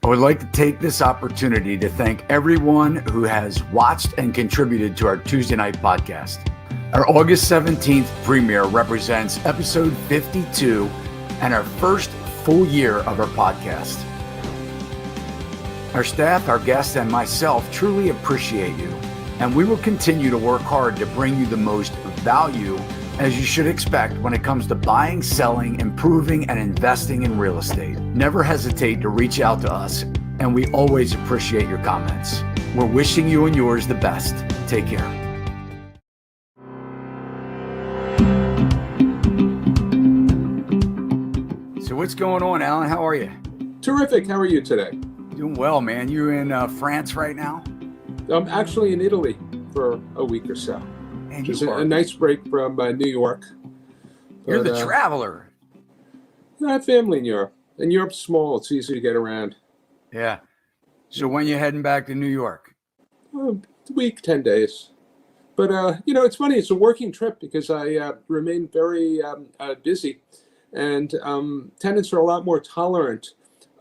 I would like to take this opportunity to thank everyone who has watched and contributed to our Tuesday night podcast. Our August 17th premiere represents episode 52 and our first full year of our podcast. Our staff, our guests, and myself truly appreciate you, and we will continue to work hard to bring you the most value, as you should expect, when it comes to buying, selling, improving, and investing in real estate. Never hesitate to reach out to us, and we always appreciate your comments. We're wishing you and yours the best. Take care. So what's going on, Alan? How are you? Terrific. How are you today? Doing well, man. You in France right now? I'm actually in Italy for a week or so. And Just a nice break from New York. You're the traveler. I have family in Europe. And Europe's small. It's easy to get around. Yeah. So when you heading back to New York? A week, 10 days. But, it's funny. It's a working trip because I remain very busy. And tenants are a lot more tolerant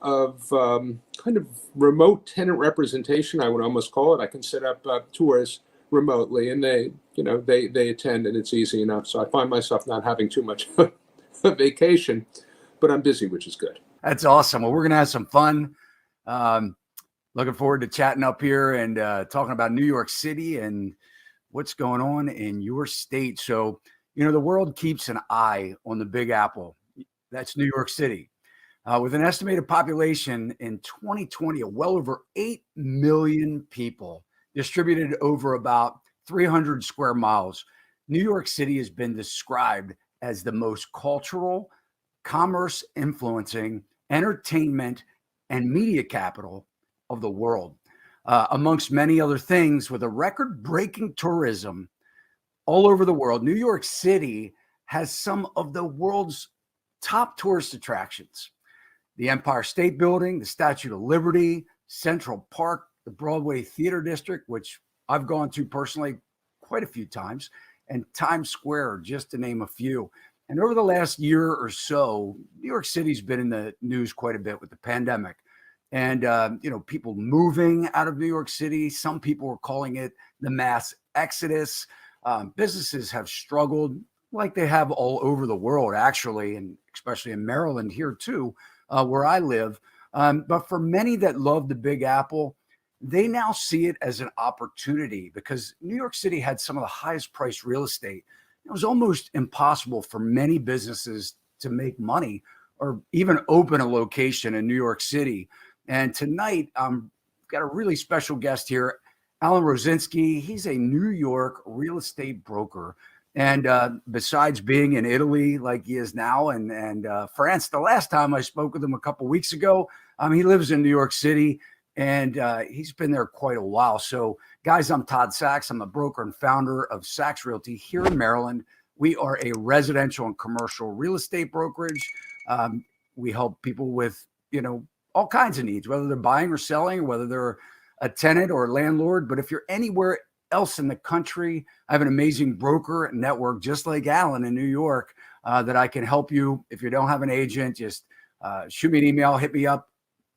of kind of remote tenant representation, I would almost call it. I can set up tours remotely, and they attend, and it's easy enough. So I find myself not having too much of a vacation, but I'm busy, which is good. That's awesome. Well, we're going to have some fun. Looking forward to chatting up here and talking about New York City and what's going on in your state. So, the world keeps an eye on the Big Apple. That's New York City. With an estimated population in 2020 of well over 8 million people, distributed over about 300 square miles, New York City has been described as the most cultural, commerce influencing, entertainment, and media capital of the world, amongst many other things. With a record-breaking tourism all over the world, New York City has some of the world's top tourist attractions. The Empire State Building, the Statue of Liberty, Central Park, the Broadway Theater District, which I've gone to personally quite a few times, and Times Square, just to name a few. And over the last year or so, New York City's been in the news quite a bit with the pandemic. And, people moving out of New York City. Some people were calling it the mass exodus. Businesses have struggled like they have all over the world, actually, and especially in Maryland here too, where I live. But for many that love the Big Apple, they now see it as an opportunity because New York City had some of the highest priced real estate. It was almost impossible for many businesses to make money or even open a location in New York City. And tonight, got a really special guest here, Alan Rosinsky. He's a New York real estate broker. And besides being in Italy like he is now and France, the last time I spoke with him a couple weeks ago, he lives in New York City, and he's been there quite a while. So, guys, I'm Todd Sachs. I'm the broker and founder of Sachs Realty here in Maryland. We are a residential and commercial real estate brokerage. We help people with, all kinds of needs, whether they're buying or selling, or whether they're a tenant or a landlord. But if you're anywhere else in the country, I have an amazing broker network, just like Alan in New York, that I can help you. If you don't have an agent, just shoot me an email, hit me up.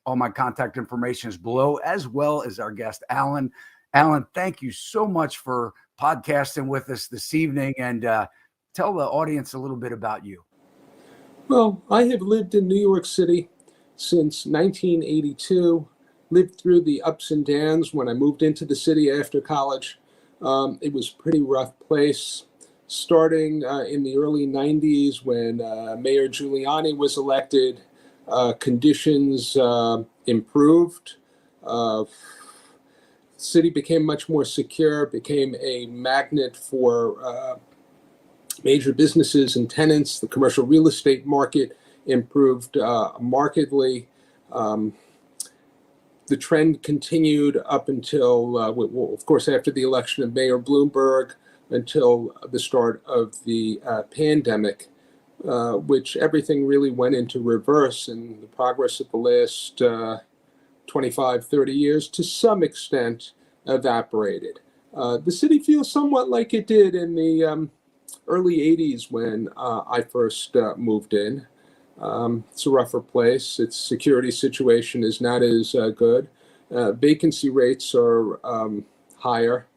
All my contact information is below, as well as our guest, Alan. Alan, thank you so much for podcasting with us this evening, and tell the audience a little bit about you. Well, I have lived in New York City since 1982, lived through the ups and downs when I moved into the city after college. It was a pretty rough place, starting in the early 90s when Mayor Giuliani was elected. Conditions improved. The city became much more secure, became a magnet for major businesses and tenants. The commercial real estate market improved markedly. The trend continued up until, of course, after the election of Mayor Bloomberg, until the start of the pandemic, which everything really went into reverse, and the progress of the last 25, 30 years to some extent evaporated. The city feels somewhat like it did in the early 80s when I first moved in. It's a rougher place. Its security situation is not as good. Vacancy rates are higher,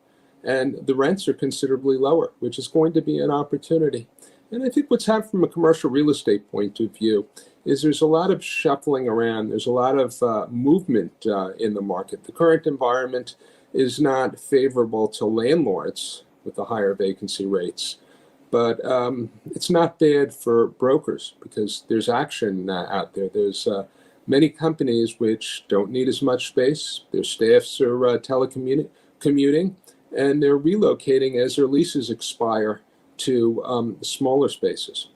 and the rents are considerably lower, which is going to be an opportunity. And I think what's happened from a commercial real estate point of view is there's a lot of shuffling around. There's a lot of movement in the market. The current environment is not favorable to landlords with the higher vacancy rates. But it's not bad for brokers because there's action out there. There's many companies which don't need as much space. Their staffs are telecommuting, and they're relocating as their leases expire to smaller spaces.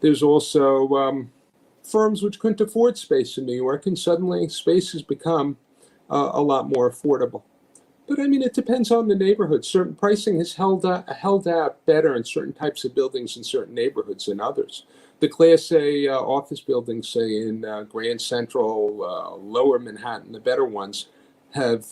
There's also firms which couldn't afford space in New York, and suddenly space has become a lot more affordable. But I mean, it depends on the neighborhood. Certain pricing has held out better in certain types of buildings in certain neighborhoods than others. The Class A office buildings, say in Grand Central, Lower Manhattan, the better ones, have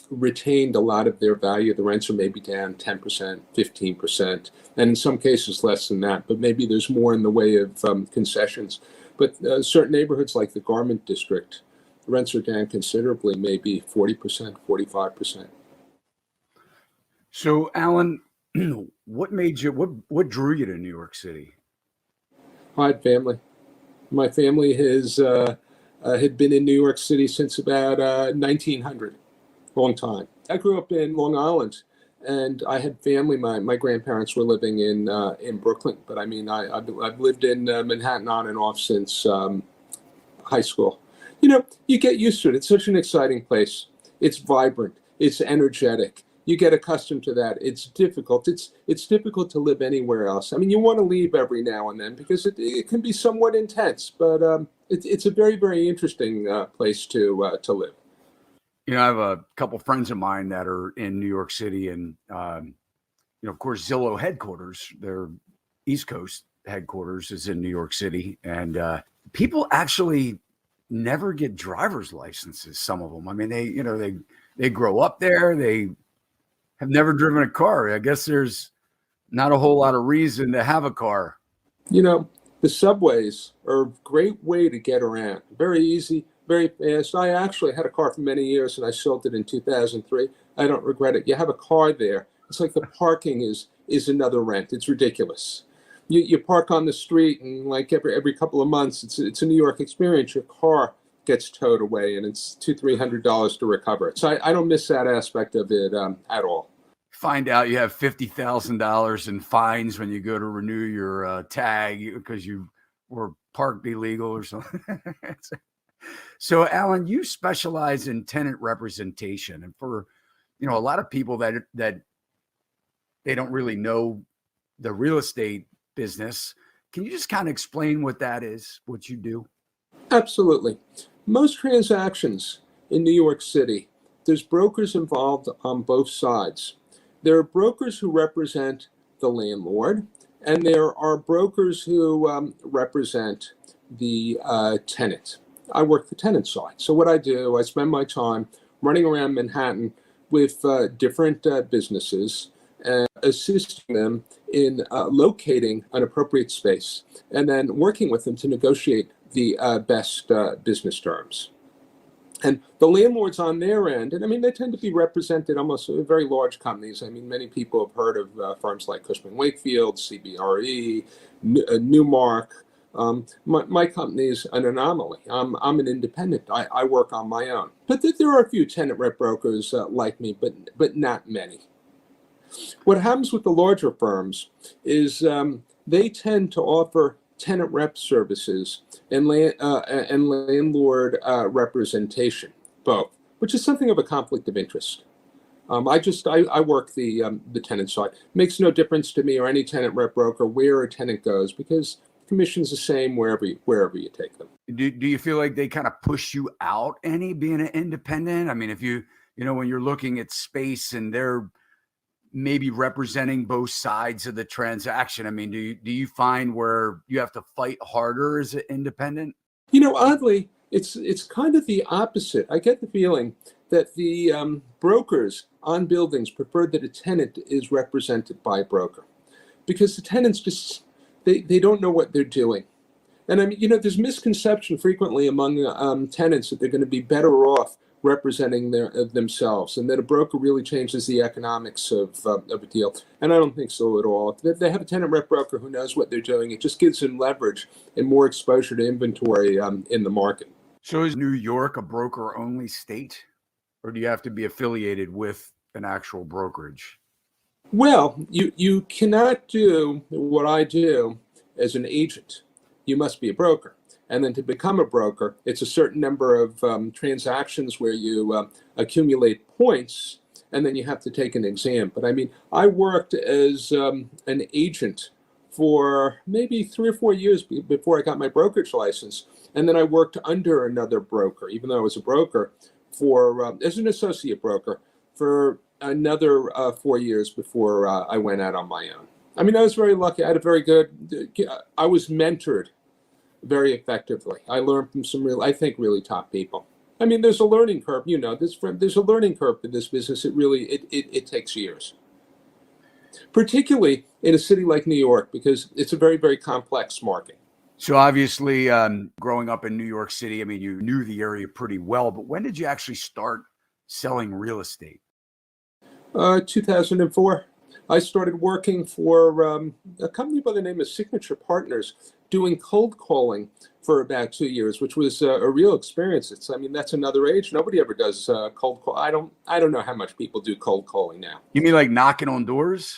retained a lot of their value. The rents are maybe down 10%, 15%, and in some cases less than that. But maybe there's more in the way of concessions. But certain neighborhoods like the Garment District, rents are down considerably, maybe 40%, 45%. So, Alan, what what drew you to New York City? I had family. My family had been in New York City since about 1900, long time. I grew up in Long Island, and I had family. My grandparents were living in Brooklyn, but I mean, I've lived in Manhattan on and off since high school. You know, you get used to it. It's such an exciting place. It's vibrant. It's energetic. You get accustomed to that. It's difficult. It's difficult to live anywhere else. I mean, you want to leave every now and then because it can be somewhat intense, but it's a very, very interesting place to live. You know, I have a couple friends of mine that are in New York City, and of course, Zillow headquarters, their East Coast headquarters, is in New York City, and people actually never get driver's licenses. Some of them. I mean, they grow up there. They have never driven a car. I guess there's not a whole lot of reason to have a car. You know, the subways are a great way to get around. Very easy, very fast. I actually had a car for many years, and I sold it in 2003. I don't regret it. You have a car there. It's like the parking is another rent. It's ridiculous. You park on the street, and like every couple of months, it's a New York experience. Your car gets towed away, and it's $200-300 to recover it. So I don't miss that aspect of it at all. Find out you have $50,000 in fines when you go to renew your tag because you were parked illegal or something. So, Alan, you specialize in tenant representation, and for a lot of people that they don't really know the real estate business. Can you just kind of explain what that is, what you do? Absolutely. Most transactions in New York City, there's brokers involved on both sides. There are brokers who represent the landlord, and there are brokers who represent the tenant. I work the tenant side. So what I do, I spend my time running around Manhattan with different businesses and assisting them in locating an appropriate space and then working with them to negotiate the best business terms. And the landlords on their end, and I mean, they tend to be represented almost very large companies. I mean, many people have heard of firms like Cushman Wakefield, CBRE, Newmark. My company is an anomaly. I'm an independent. I work on my own. But there are a few tenant rep brokers like me, but not many. What happens with the larger firms is they tend to offer tenant rep services and landlord representation, both, which is something of a conflict of interest. I work the tenant side. Makes no difference to me or any tenant rep broker where a tenant goes because commission's the same wherever you take them. Do you feel like they kind of push you out any being an independent? I mean, if when you're looking at space and they're maybe representing both sides of the transaction, I mean, do you find where you have to fight harder as an independent? Oddly, it's kind of the opposite. I get the feeling that the brokers on buildings prefer that a tenant is represented by a broker because the tenants just they don't know what they're doing. And I mean, there's misconception frequently among tenants that they're going to be better off representing themselves, and that a broker really changes the economics of a deal. And I don't think so at all. If they have a tenant rep broker who knows what they're doing, it just gives them leverage and more exposure to inventory in the market. So is New York a broker-only state, or do you have to be affiliated with an actual brokerage? Well, you cannot do what I do as an agent. You must be a broker. And then to become a broker, it's a certain number of transactions where you accumulate points, and then you have to take an exam. But I mean, I worked as an agent for maybe 3 or 4 years before I got my brokerage license. And then I worked under another broker, even though I was a broker, as an associate broker for another 4 years before I went out on my own. I mean, I was very lucky. I was mentored very effectively. I learned from some really top people. I mean, there's a learning curve. There's a learning curve in this business. It takes years, particularly in a city like New York, because it's a very, very complex market. So obviously, growing up in New York City, I mean, you knew the area pretty well, but when did you actually start selling real estate? 2004. I started working for a company by the name of Signature Partners, doing cold calling for about 2 years, which was a real experience. That's another age. Nobody ever does cold call. I don't know how much people do cold calling now. You mean like knocking on doors?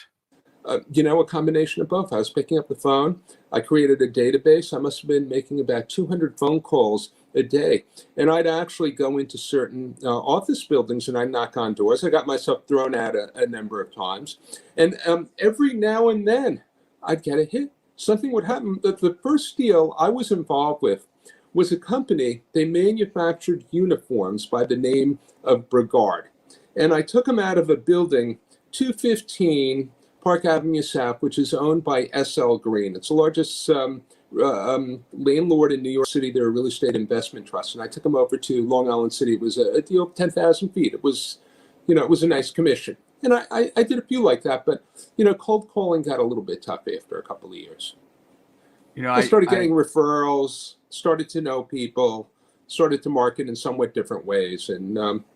A combination of both. I was picking up the phone. I created a database. I must have been making about 200 phone calls a day. And I'd actually go into certain office buildings and I'd knock on doors. I got myself thrown out a number of times. And every now and then I'd get a hit. Something would happen. The first deal I was involved with was a company. They manufactured uniforms by the name of Brigard. And I took them out of a building, 215 Park Avenue South, which is owned by SL Green. It's the largest landlord in New York City. They're a real estate investment trust. And I took them over to Long Island City. It was a deal of 10,000 feet. It was a nice commission. And I did a few like that, but, cold calling got a little bit tough after a couple of years. I started getting referrals, started to know people, started to market in somewhat different ways.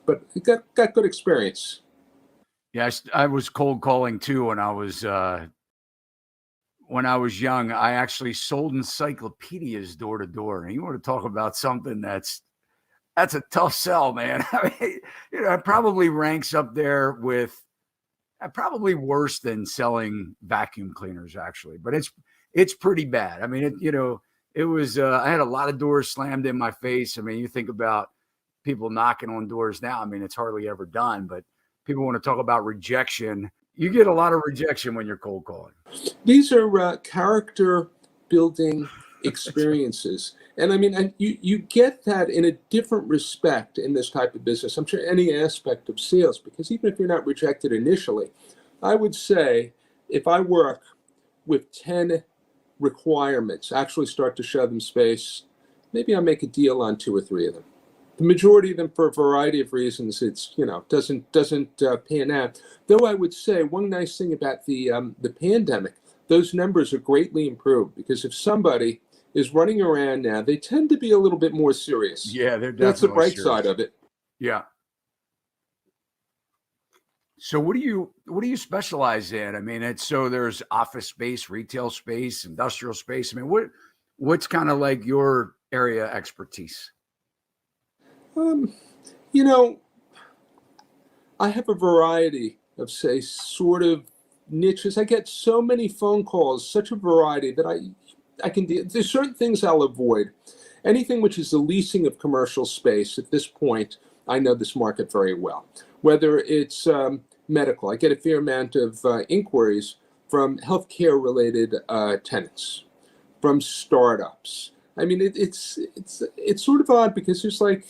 But it got good experience. Yeah, I was cold calling too when I was young. I actually sold encyclopedias door to door. And you want to talk about something that's a tough sell, man. I mean, it probably ranks up there with probably worse than selling vacuum cleaners, actually. But it's pretty bad. I mean, it was. I had a lot of doors slammed in my face. I mean, you think about people knocking on doors now. I mean, it's hardly ever done, but people want to talk about rejection. You get a lot of rejection when you're cold calling. These are character building experiences. And I mean, you get that in a different respect in this type of business. I'm sure any aspect of sales, because even if you're not rejected initially, I would say if I work with 10 requirements, actually start to show them space, maybe I'll make a deal on 2 or 3 of them. The majority of them, for a variety of reasons, doesn't pan out. Though I would say one nice thing about the pandemic, those numbers are greatly improved, because if somebody is running around now, they tend to be a little bit more serious. Yeah, they're definitely That's the bright serious side of it. Yeah. So what do you specialize in? I mean, there's office space, retail space, industrial space. I mean, what's kind of like your area expertise? I have a variety of, say, sort of niches. I get so many phone calls, such a variety that I can do. There's certain things I'll avoid. Anything which is the leasing of commercial space. At this point, I know this market very well. Whether it's medical, I get a fair amount of inquiries from healthcare-related tenants, from startups. I mean, it's sort of odd, because there's like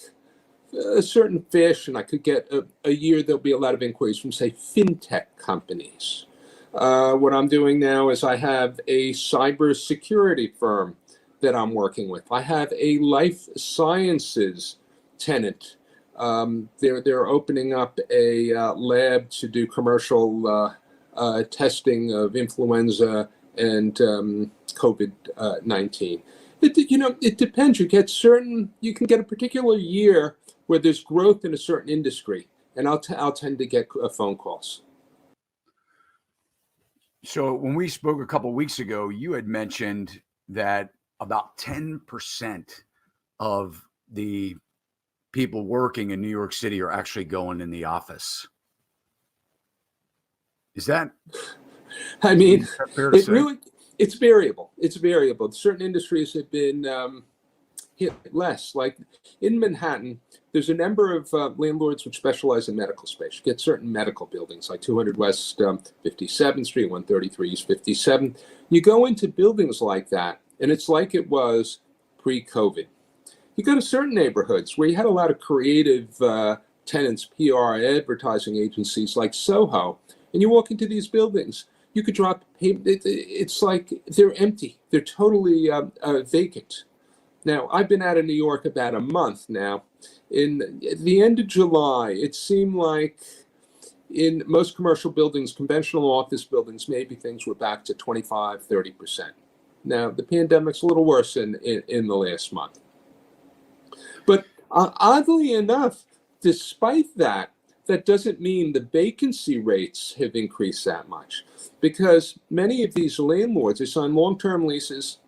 a certain fashion. I could get a year, there'll be a lot of inquiries from, say, fintech companies. What I'm doing now is I have a cybersecurity firm that I'm working with. I have a life sciences tenant. They're opening up a lab to do commercial testing of influenza and COVID-19. It depends. You can get a particular year where there's growth in a certain industry, and I'll tend to get phone calls. So when we spoke a couple of weeks ago, you had mentioned that about 10% of the people working in New York City are actually going in the office. Is that I mean, fair to it say? really it's variable. It's variable. Certain industries have been hit less. Like in Manhattan, there's a number of landlords which specialize in medical space. You get certain medical buildings like 200 West 57th Street, 133 East 57th. You go into buildings like that, and it's like it was pre-COVID. You go to certain neighborhoods where you had a lot of creative tenants, PR, advertising agencies like Soho, and you walk into these buildings. You could drop payment. It's like they're empty. They're totally vacant. Now, I've been out of New York about a month now. At the end of July, it seemed like in most commercial buildings, conventional office buildings, maybe things were back to 25, 30%. Now, the pandemic's a little worse in the last month. But oddly enough, despite that, that doesn't mean the vacancy rates have increased that much, because many of these landlords, they sign long-term leases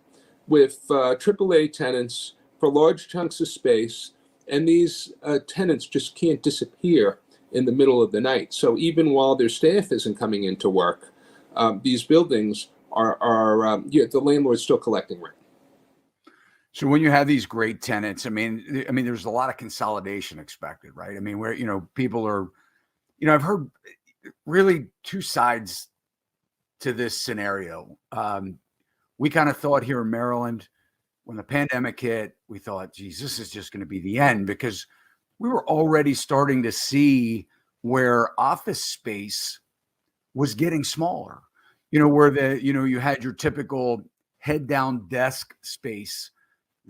with AAA tenants for large chunks of space, and these tenants just can't disappear in the middle of the night. So even while their staff isn't coming into work, these buildings the landlord's still collecting rent. So when you have these great tenants, I mean, there's a lot of consolidation expected, right? I mean, where, people are, I've heard really two sides to this scenario. We kind of thought here in Maryland, when the pandemic hit, we thought, geez, this is just going to be the end, because we were already starting to see where office space was getting smaller, where you had your typical head down desk space.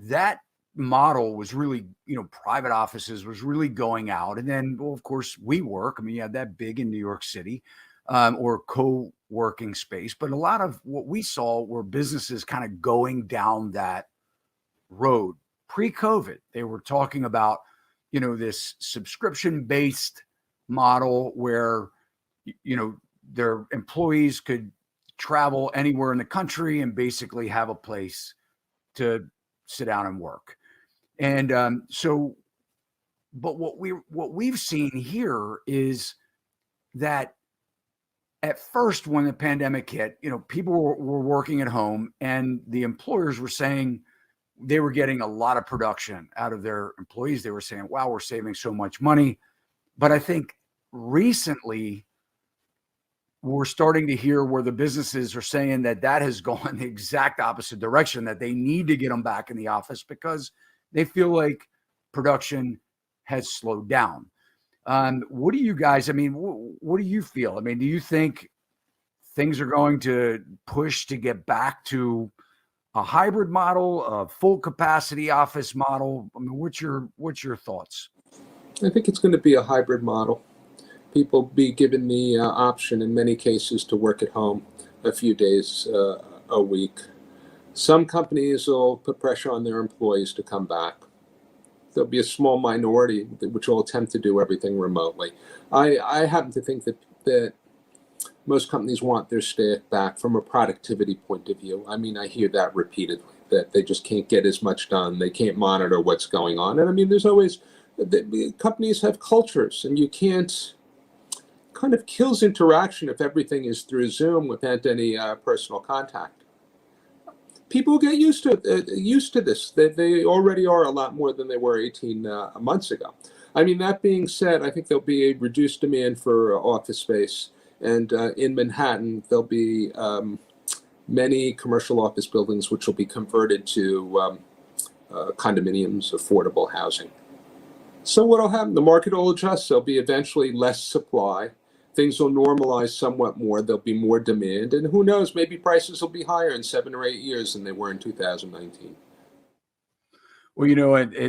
That model was really, private offices was really going out. And then, well, of course, WeWork. I mean, you had that big in New York City, or co-working space. But a lot of what we saw were businesses kind of going down that road. Pre-COVID, they were talking about, this subscription-based model where, their employees could travel anywhere in the country and basically have a place to sit down and work. And but what we've seen here is that at first, when the pandemic hit, people were working at home, and the employers were saying they were getting a lot of production out of their employees. They were saying, wow, we're saving so much money. But I think recently we're starting to hear where the businesses are saying that has gone the exact opposite direction, that they need to get them back in the office because they feel like production has slowed down. What do you guys, what do you feel? I mean, do you think things are going to push to get back to a hybrid model, a full capacity office model? I mean, what's your thoughts? I think it's going to be a hybrid model. People be given the option in many cases to work at home a few days a week. Some companies will put pressure on their employees to come back. There'll be a small minority which will attempt to do everything remotely. I happen to think that most companies want their staff back from a productivity point of view. I mean, I hear that repeatedly, that they just can't get as much done. They can't monitor what's going on. And I mean, there's always, companies have cultures, and you can't, kind of kills interaction if everything is through Zoom without any personal contact. People get used to this. They already are a lot more than they were 18 months ago. I mean, that being said, I think there'll be a reduced demand for office space. And in Manhattan, there'll be many commercial office buildings which will be converted to condominiums, affordable housing. So what will happen? The market will adjust. There'll be eventually less supply. Things will normalize somewhat more. There'll be more demand. And who knows, maybe prices will be higher in 7 or 8 years than they were in 2019. Well,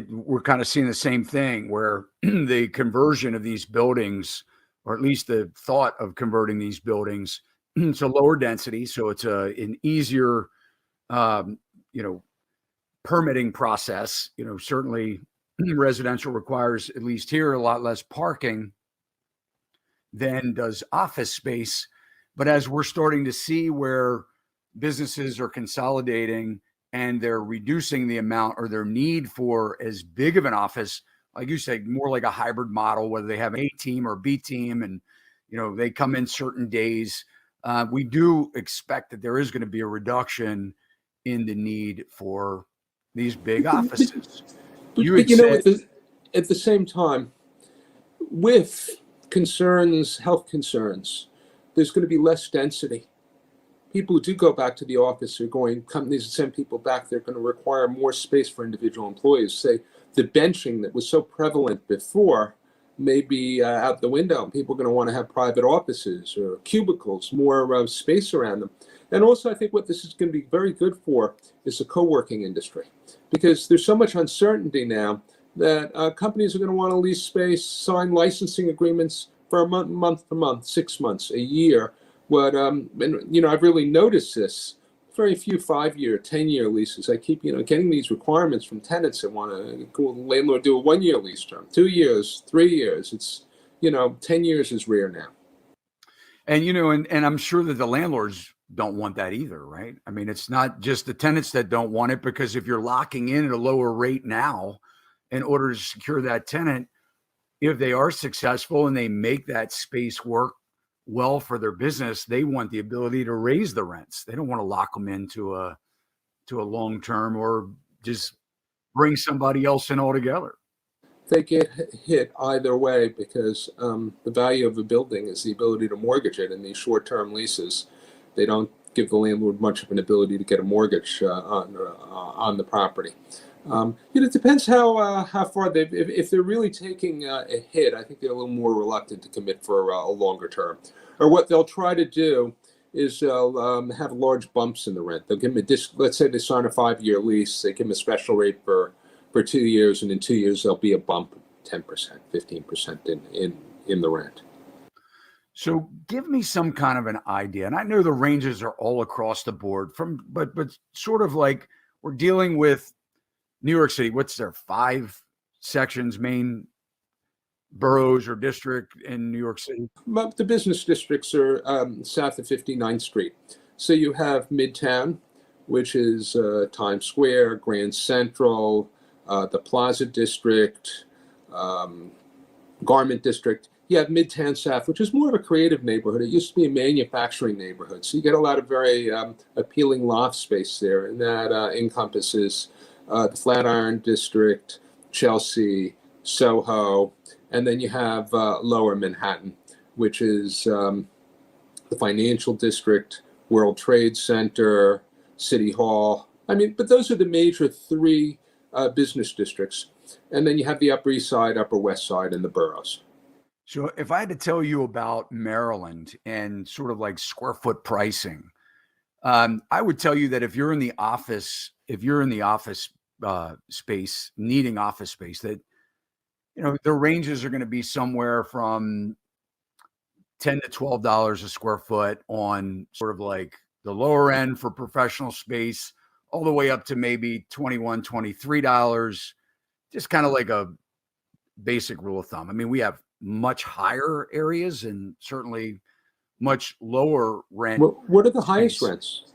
we're kind of seeing the same thing where the conversion of these buildings, or at least the thought of converting these buildings to lower density. So it's an easier, permitting process. Certainly residential requires, at least here, a lot less parking than does office space. But as we're starting to see where businesses are consolidating and they're reducing the amount or their need for as big of an office, like you said, more like a hybrid model, whether they have an A team or B team, and they come in certain days. We do expect that there is going to be a reduction in the need for these big offices. At the same time, with health concerns, there's going to be less density. People who do go back to the office companies that send people back, they're going to require more space for individual employees. Say the benching that was so prevalent before may be out the window. People are going to want to have private offices or cubicles, more space around them. And also, I think what this is going to be very good for is the co-working industry, because there's so much uncertainty now that companies are going to want to lease space, sign licensing agreements for a month to month, 6 months, a year. I've really noticed this. Very few 5-year, 10-year leases. I keep, getting these requirements from tenants that want to landlord do a 1-year lease term, 2 years, 3 years. It's, 10 years is rare now. And, and I'm sure that the landlords don't want that either, right? I mean, it's not just the tenants that don't want it, because if you're locking in at a lower rate now in order to secure that tenant, if they are successful and they make that space work well for their business, they want the ability to raise the rents. They don't want to lock them into a long term or just bring somebody else in altogether. They get hit either way, because the value of a building is the ability to mortgage it. In these short-term leases, they don't give the landlord much of an ability to get a mortgage on the property. It depends how far if they're really taking a hit, I think they're a little more reluctant to commit for a longer term. Or what they'll try to do is they'll have large bumps in the rent. They'll give them let's say they sign a 5-year lease, they give them a special rate for 2 years, and in 2 years there'll be a bump, 10%, 15% in the rent. So give me some kind of an idea. And I know the ranges are all across the board but sort of like we're dealing with New York City. What's there? 5 sections, main boroughs or district in New York City? The business districts are south of 59th Street. So you have Midtown, which is Times Square, Grand Central, the Plaza District, Garment District. You have Midtown South, which is more of a creative neighborhood. It used to be a manufacturing neighborhood. So you get a lot of very appealing loft space there, and that encompasses the Flatiron District, Chelsea, Soho, and then you have Lower Manhattan, which is the Financial District, World Trade Center, City Hall. But those are the major 3 business districts. And then you have the Upper East Side, Upper West Side, and the boroughs. So if I had to tell you about Maryland and sort of like square foot pricing, I would tell you that if you're in the office space, needing office space, that the ranges are going to be somewhere from $10 to $12 a square foot on sort of like the lower end for professional space, all the way up to maybe $21, $23, just kind of like a basic rule of thumb. We have much higher areas and certainly much lower rent. What are the highest rents?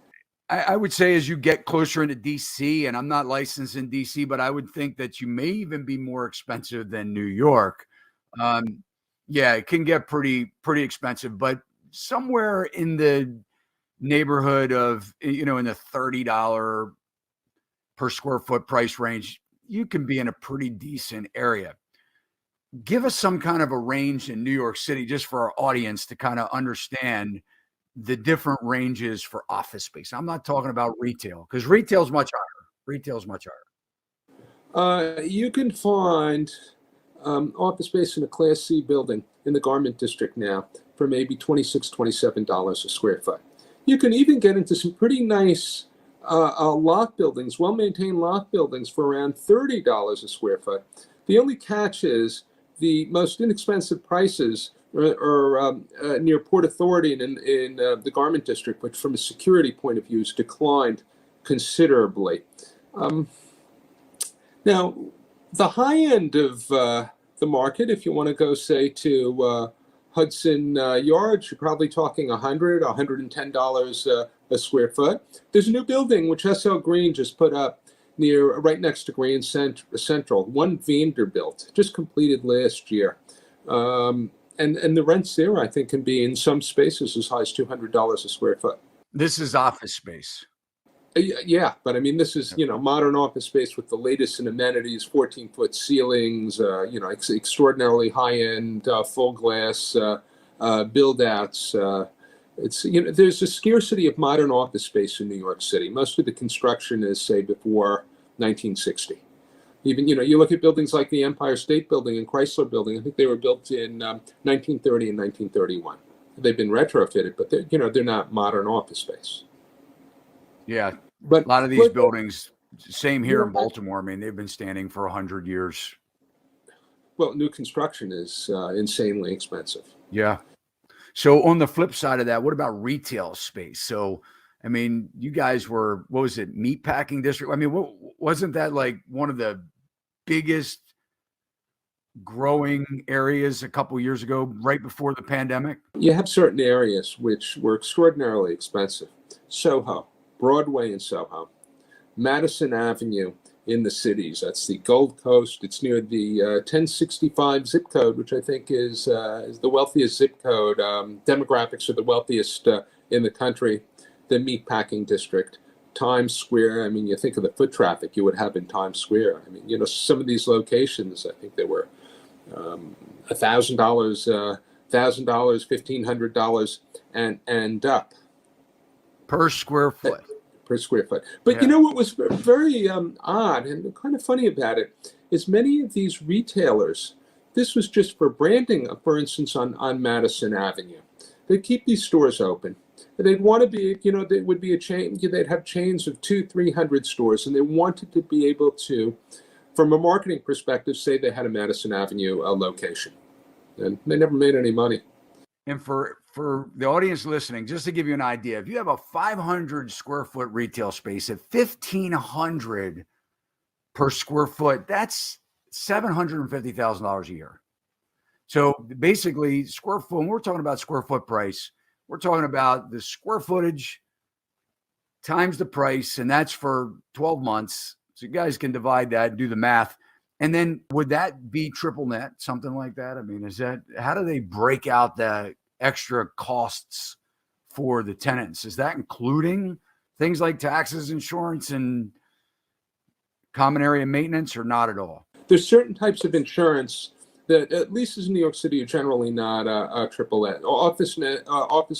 I would say as you get closer into DC, and I'm not licensed in DC, but I would think that you may even be more expensive than New York. It can get pretty expensive, but somewhere in the neighborhood of, in the $30 per square foot price range, you can be in a pretty decent area. Give us some kind of a range in New York City, just for our audience to kind of understand the different ranges for office space. I'm not talking about retail, because retail's much higher. You can find office space in a Class C building in the Garment District now for maybe $26, $27 a square foot. You can even get into some pretty nice loft buildings, well-maintained loft buildings, for around $30 a square foot. The only catch is the most inexpensive prices are near Port Authority in the Garment District, which from a security point of view has declined considerably. Now, the high end of the market, if you want to go, say, to Hudson Yards, you're probably talking $110 a square foot. There's a new building which SL Green just put up right next to Grand Central, One Vanderbilt, just completed last year. And the rents there, I think, can be in some spaces as high as $200 a square foot. This is office space. Yeah, but I mean, this is, modern office space with the latest in amenities, 14-foot ceilings, extraordinarily high-end, full glass build-outs. There's a scarcity of modern office space in New York City. Most of the construction is, say, before 1960. Even, you look at buildings like the Empire State Building and Chrysler Building. I think they were built in 1930 and 1931. They've been retrofitted, but they're not modern office space. Yeah, but a lot of these buildings, same here in Baltimore. I mean, they've been standing for 100 years. Well, new construction is insanely expensive. Yeah. So on the flip side of that, what about retail space? So, I mean, you guys were, what was it, meatpacking district? I mean, wasn't that like one of the biggest growing areas a couple years ago, right before the pandemic? You have certain areas which were extraordinarily expensive. Soho, Broadway in Soho, Madison Avenue in the cities. That's the Gold Coast. It's near the 1065 zip code, which I think is the wealthiest zip code. Demographics are the wealthiest in the country. The meatpacking district, Times Square. I mean, you think of the foot traffic you would have in Times Square. I mean, some of these locations, I think there were $1,000, $1,500, and up per square foot. Per square foot. But what was very odd and kind of funny about it is many of these retailers, this was just for branding, for instance, on Madison Avenue. They'd keep these stores open. They'd want to be, they would be a chain, they'd have chains of 200-300 stores, and they wanted to be able to, from a marketing perspective, say they had a Madison Avenue location. And they never made any money. And for the audience listening, just to give you an idea, if you have a 500 square foot retail space at $1,500 per square foot, that's $750,000 a year. So basically, square foot, when we're talking about square foot price, we're talking about the square footage times the price, and that's for 12 months. So you guys can divide that and do the math. And then would that be triple net, something like that? I mean, how do they break out the extra costs for the tenants? Is that including things like taxes, insurance, and common area maintenance, or not at all? There's certain types of insurance that leases in New York City are generally not triple net. Office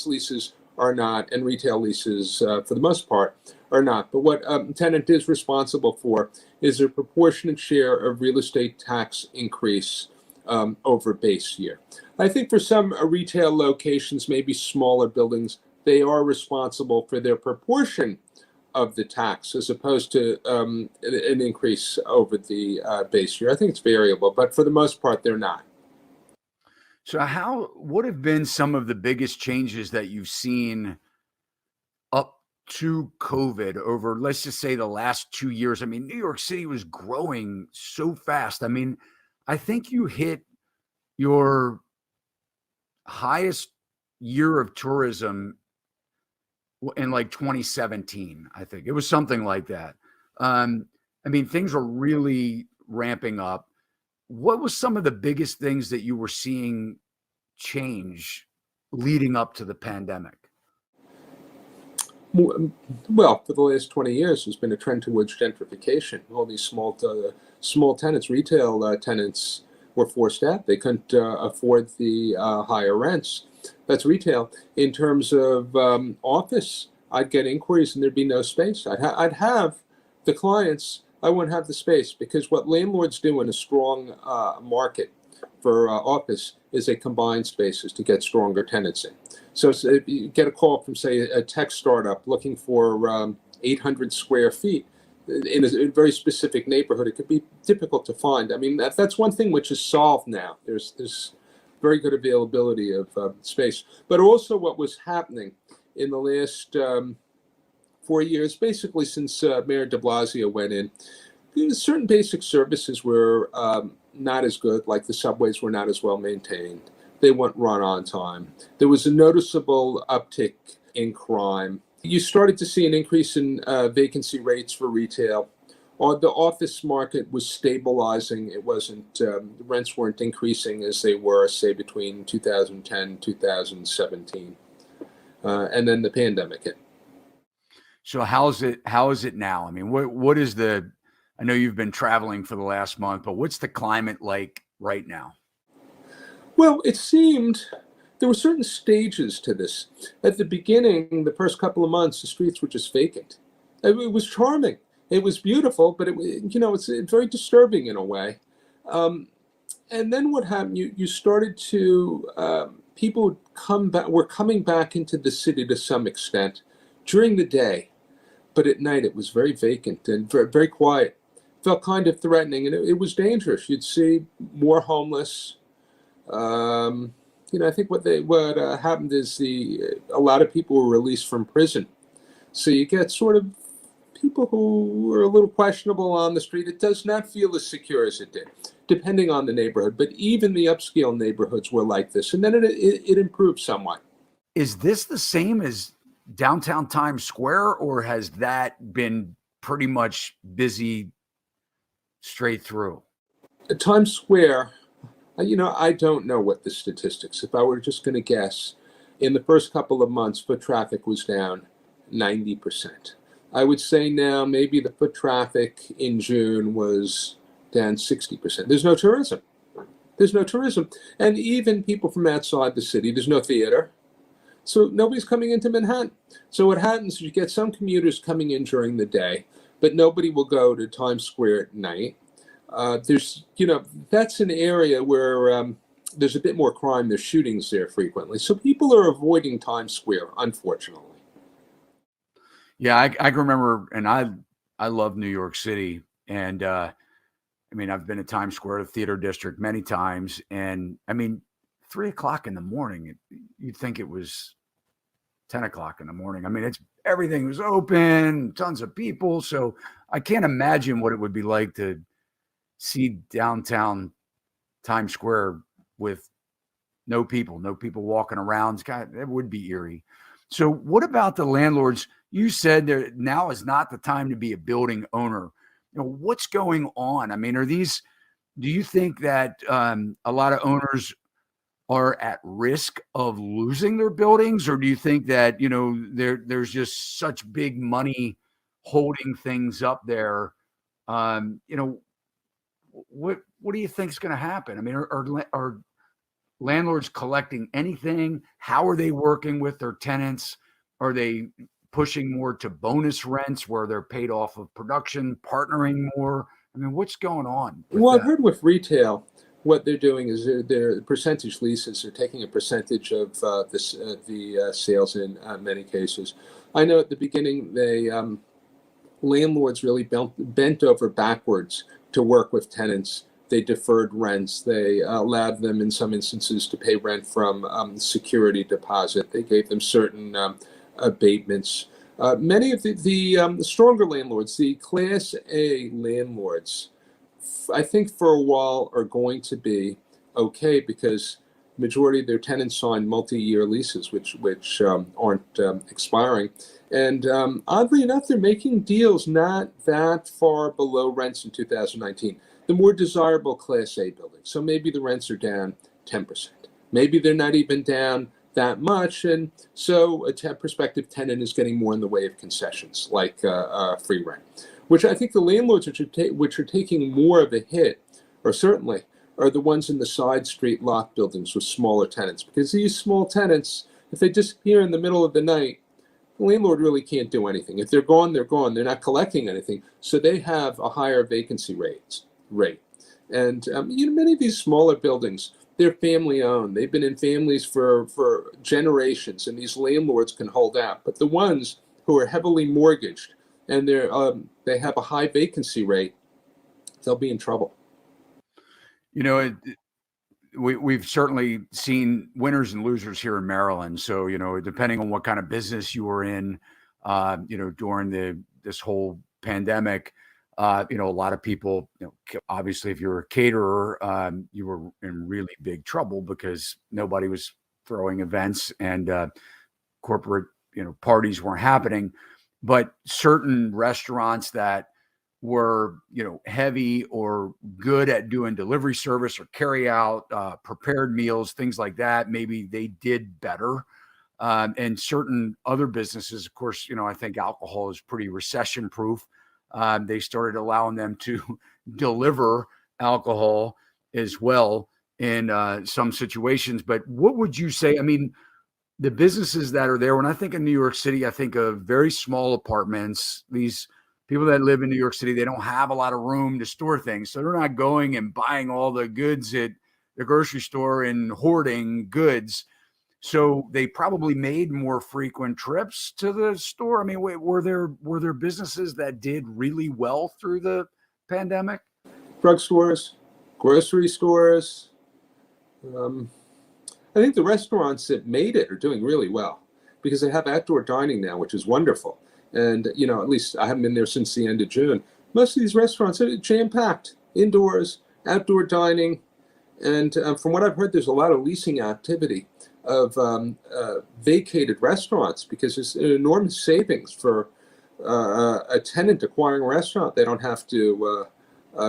leases are not, and retail leases, for the most part, are not. But what tenant is responsible for is a proportionate share of real estate tax increase over base year. I think for some retail locations, maybe smaller buildings, they are responsible for their proportion of the tax as opposed to an increase over the base year. I think it's variable, but for the most part, they're not. So what have been some of the biggest changes that you've seen up to COVID over, let's just say, the last 2 years? I mean, New York City was growing so fast. I mean, I think you hit your highest year of tourism in like 2017, I think. It was something like that. I mean, things were really ramping up. What was some of the biggest things that you were seeing change leading up to the pandemic? Well, for the last 20 years, there's been a trend towards gentrification. All these small tenants, retail tenants, were forced out. They couldn't afford the higher rents. That's retail. In terms of office, I'd get inquiries and there'd be no space. I'd have the clients, I wouldn't have the space, because what landlords do in a strong market for office is they combine spaces to get stronger tenants in. So if you get a call from, say, a tech startup looking for 800 square feet in a very specific neighborhood, it could be difficult to find. I mean, that's one thing which is solved now. There's very good availability of space. But also what was happening in the last 4 years, basically since Mayor de Blasio went in, certain basic services were not as good, like the subways were not as well maintained. They weren't run on time. There was a noticeable uptick in crime. You started to see an increase in vacancy rates for retail. The office market was stabilizing. It wasn't, the rents weren't increasing as they were, say, between 2010 and 2017. And then the pandemic hit. So how is it now? I mean, what is I know you've been traveling for the last month, but what's the climate like right now? Well, it seemed there were certain stages to this. At the beginning, the first couple of months, the streets were just vacant. It was charming. It was beautiful, but it's very disturbing in a way. And then what happened? You started to people would come back. Were coming back into the city to some extent during the day, but at night it was very vacant and very, very quiet. Felt kind of threatening, and it was dangerous. You'd see more homeless. I think what happened is a lot of people were released from prison, so you get sort of people who are a little questionable on the street. It does not feel as secure as it did, depending on the neighborhood. But even the upscale neighborhoods were like this, and then it improved somewhat. Is this the same as downtown Times Square, or has that been pretty much busy straight through? At Times Square, I don't know what the statistics. If I were just going to guess, in the first couple of months, foot traffic was down 90%. I would say now maybe the foot traffic in June was down 60%. There's no tourism. And even people from outside the city, there's no theater. So nobody's coming into Manhattan. So what happens is you get some commuters coming in during the day, but nobody will go to Times Square at night. That's an area where there's a bit more crime. There's shootings there frequently. So people are avoiding Times Square, unfortunately. Yeah, I can remember, and I love New York City. And I've been to Times Square, the theater district, many times. And 3:00 in the morning, you'd think it was 10:00 in the morning. Everything was open, tons of people. So I can't imagine what it would be like to see downtown Times Square with no people walking around. It would be eerie. So what about the landlords? You said that now is not the time to be a building owner. What's going on? Do you think that a lot of owners are at risk of losing their buildings, or do you think that, there's just such big money holding things up there? What do you think is going to happen? Are landlords collecting anything? How are they working with their tenants? Are they pushing more to bonus rents where they're paid off of production, partnering more? What's going on? Well, I've heard with retail, what they're doing is their percentage leases. They're taking a percentage of the sales in many cases. I know at the beginning, landlords really bent over backwards to work with tenants. They deferred rents. They allowed them, in some instances, to pay rent from security deposit. They gave them certain abatements. Many of the stronger landlords, the Class A landlords, I think for a while are going to be okay because majority of their tenants sign multi-year leases, which aren't expiring. And oddly enough, they're making deals not that far below rents in 2019. The more desirable Class A buildings. So maybe the rents are down 10%. Maybe they're not even down that much. And so a prospective tenant is getting more in the way of concessions, like free rent, which I think the landlords which are taking more of a hit, or certainly, are the ones in the side street lot buildings with smaller tenants. Because these small tenants, if they disappear in the middle of the night, the landlord really can't do anything. If they're gone, they're gone. They're not collecting anything. So they have a higher vacancy rate. And many of these smaller buildings, they're family owned. They've been in families for generations, and these landlords can hold out. But the ones who are heavily mortgaged and they have a high vacancy rate, they'll be in trouble. We've certainly seen winners and losers here in Maryland. So, depending on what kind of business you were in, during this whole pandemic, A lot of people, obviously, if you're a caterer, you were in really big trouble because nobody was throwing events and corporate, parties weren't happening. But certain restaurants that were, heavy or good at doing delivery service or carry out, prepared meals, things like that, maybe they did better. And certain other businesses, of course, I think alcohol is pretty recession proof. They started allowing them to deliver alcohol as well in some situations. But what would you say? I mean, the businesses that are there, when I think of New York City, I think of very small apartments. These people that live in New York City, they don't have a lot of room to store things. So they're not going and buying all the goods at the grocery store and hoarding goods. So they probably made more frequent trips to the store. I mean, were there businesses that did really well through the pandemic? Drugstores, grocery stores. Um, I think the restaurants that made it are doing really well because they have outdoor dining now, which is wonderful. And, at least I haven't been there since the end of June. Most of these restaurants are jam-packed, indoors, outdoor dining. And from what I've heard, there's a lot of leasing activity of vacated restaurants because there's an enormous savings for a tenant acquiring a restaurant. They don't have to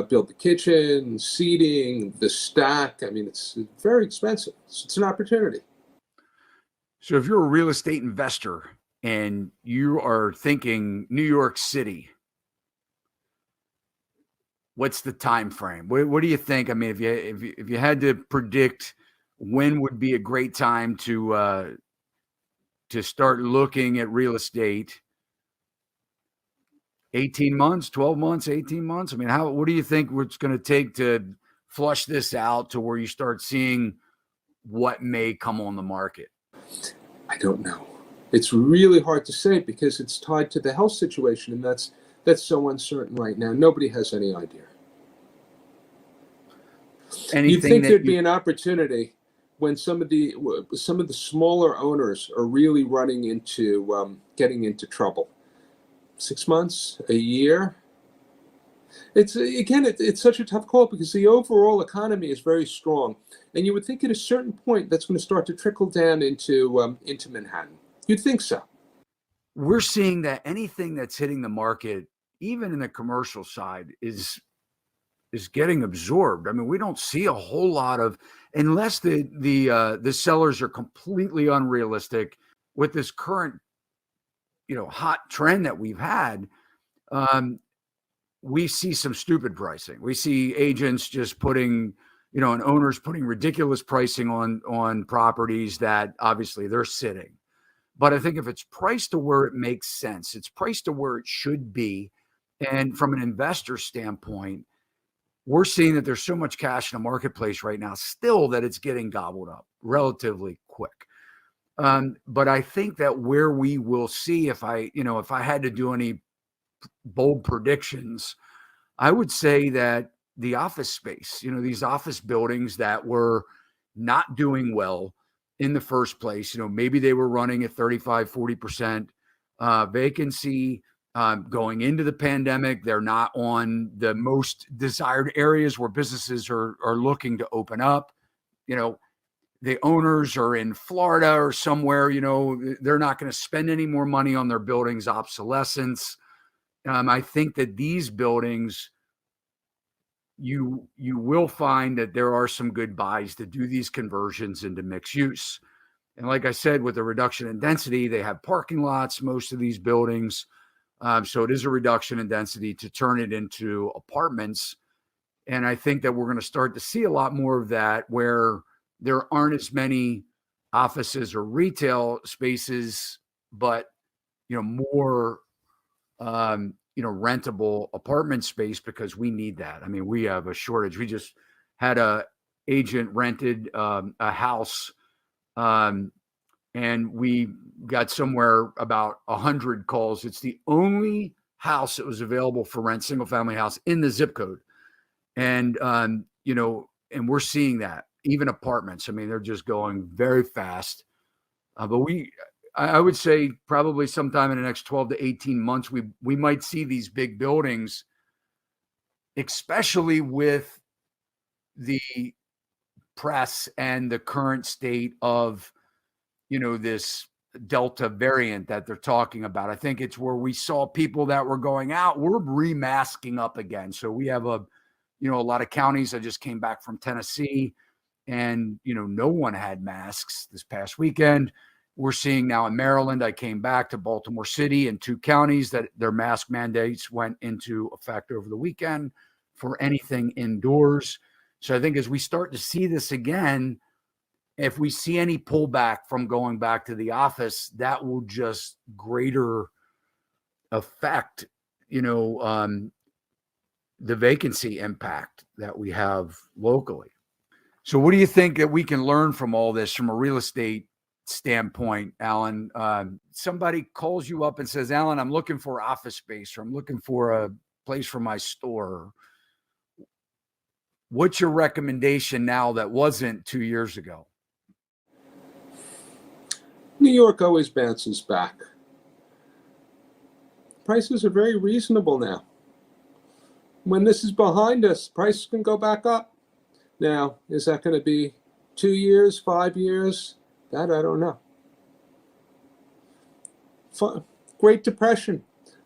build the kitchen, seating, the stack. I mean, it's very expensive. It's an opportunity. So if you're a real estate investor and you are thinking New York City, what's the time frame? What do you think? I mean, if you had to predict when would be a great time to start looking at real estate? 18 months, 12 months, 18 months? I mean, what do you think it's going to take to flush this out to where you start seeing what may come on the market? I don't know. It's really hard to say because it's tied to the health situation, and that's so uncertain right now. Nobody has any idea. You'd think there'd be an opportunity when some of the smaller owners are really running into getting into trouble. 6 months, a year. It's such a tough call because the overall economy is very strong, and you would think at a certain point that's going to start to trickle down into Manhattan. You'd think so. We're seeing that anything that's hitting the market, even in the commercial side, is getting absorbed. I mean, we don't see a whole lot of, unless the sellers are completely unrealistic with this current, hot trend that we've had. We see some stupid pricing. We see agents just putting, and owners putting ridiculous pricing on properties that obviously they're sitting. But I think if it's priced to where it makes sense, it's priced to where it should be. And from an investor standpoint, we're seeing that there's so much cash in the marketplace right now still that it's getting gobbled up relatively quick. But I think that where we will see, if I had to do any bold predictions, I would say that the office space, these office buildings that were not doing well in the first place, maybe they were running at 35, 40% vacancy. Going into the pandemic, they're not on the most desired areas where businesses are looking to open up. The owners are in Florida or somewhere, they're not going to spend any more money on their buildings obsolescence. I think that these buildings, you will find that there are some good buys to do these conversions into mixed use. And like I said, with the reduction in density, they have parking lots, most of these buildings. So it is a reduction in density to turn it into apartments. And I think that we're going to start to see a lot more of that, where there aren't as many offices or retail spaces, but, more, rentable apartment space, because we need that. I mean, we have a shortage. We just had a agent rented a house, and we got somewhere about 100 calls. It's the only house that was available for rent, single family house in the zip code. And, and we're seeing that even apartments. I mean, they're just going very fast. But I would say probably sometime in the next 12 to 18 months, we might see these big buildings especially with the press and the current state of, this Delta variant that they're talking about. I think it's where we saw people that were going out, we're remasking up again. So we have a lot of counties. I just came back from Tennessee, and, no one had masks this past weekend. We're seeing now in Maryland, I came back to Baltimore City and 2 counties that their mask mandates went into effect over the weekend for anything indoors. So I think as we start to see this again, if we see any pullback from going back to the office, that will just greater affect, the vacancy impact that we have locally. So what do you think that we can learn from all this from a real estate standpoint, Alan? Somebody calls you up and says, Alan, I'm looking for office space, or I'm looking for a place for my store. What's your recommendation now that wasn't 2 years ago? New York always bounces back. Prices are very reasonable now. When this is behind us, prices can go back up. Now, is that going to be 2 years, 5 years? That I don't know. Great Depression.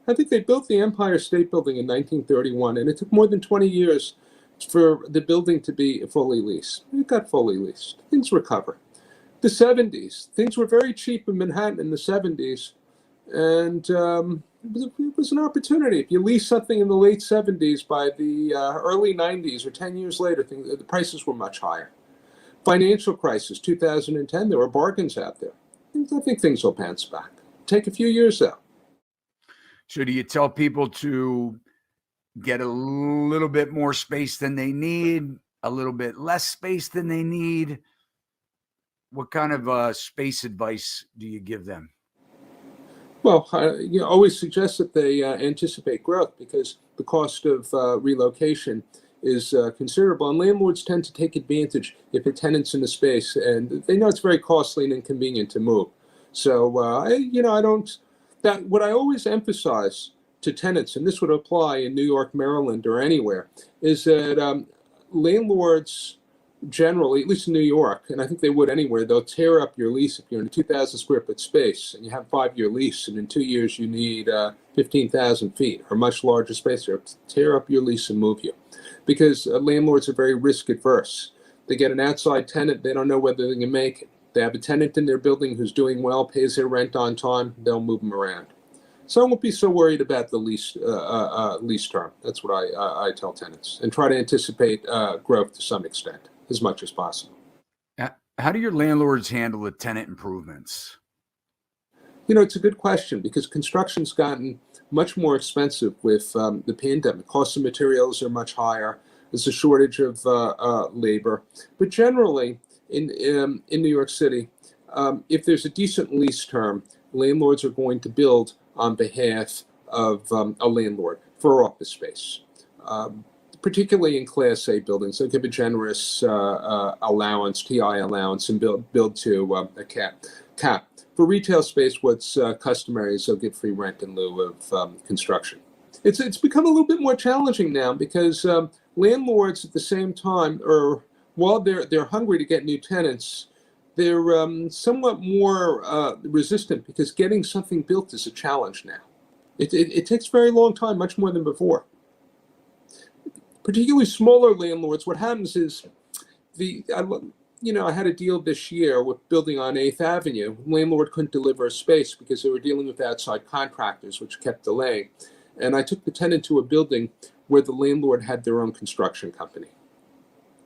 I think they built the Empire State Building in 1931, and it took more than 20 years for the building to be fully leased. It got fully leased. Things recover. The 70s. Things were very cheap in Manhattan in the 70s, and it was an opportunity. If you lease something in the late 70s, by the early 90s or 10 years later, the prices were much higher. Financial crisis, 2010, there were bargains out there. I think things will bounce back. Take a few years, though. So do you tell people to get a little bit more space than they need, a little bit less space than they need? What kind of space advice do you give them? Well, always suggest that they anticipate growth, because the cost of relocation is considerable, and landlords tend to take advantage if a tenant's in a space and they know it's very costly and inconvenient to move. So, what I always emphasize to tenants, and this would apply in New York, Maryland, or anywhere, is that landlords generally, at least in New York, and I think they would anywhere, they'll tear up your lease if you're in a 2,000 square foot space and you have a 5-year lease, and in 2 years you need 15,000 feet or much larger space. They'll tear up your lease and move you, because landlords are very risk adverse. They get an outside tenant, they don't know whether they can make it. They have a tenant in their building who's doing well, pays their rent on time, they'll move them around. So I won't be so worried about the lease term. That's what I tell tenants, and try to anticipate growth to some extent, as much as possible. How do your landlords handle the tenant improvements? It's a good question, because construction's gotten much more expensive with the pandemic. Costs of materials are much higher. There's a shortage of labor. But generally, in New York City, if there's a decent lease term, landlords are going to build on behalf of a landlord for office space. Particularly in Class A buildings, they'll give a generous allowance, TI allowance, and build to a cap. For retail space, what's customary is they'll give free rent in lieu of construction. It's become a little bit more challenging now, because landlords at the same time, or while they're hungry to get new tenants, they're somewhat more resistant, because getting something built is a challenge now. It takes a very long time, much more than before. Particularly smaller landlords, what happens is I had a deal this year with building on 8th Avenue. Landlord couldn't deliver a space because they were dealing with outside contractors, which kept delaying. And I took the tenant to a building where the landlord had their own construction company.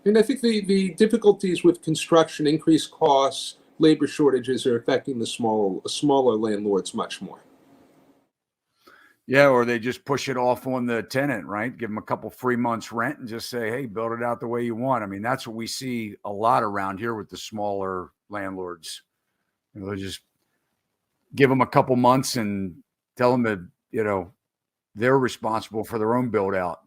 And I think the difficulties with construction, increased costs, labor shortages, are affecting the smaller landlords much more. Yeah, or they just push it off on the tenant, right? Give them a couple free months rent and just say, hey, build it out the way you want. I mean, that's what we see a lot around here with the smaller landlords. They just give them a couple months and tell them that, they're responsible for their own build out.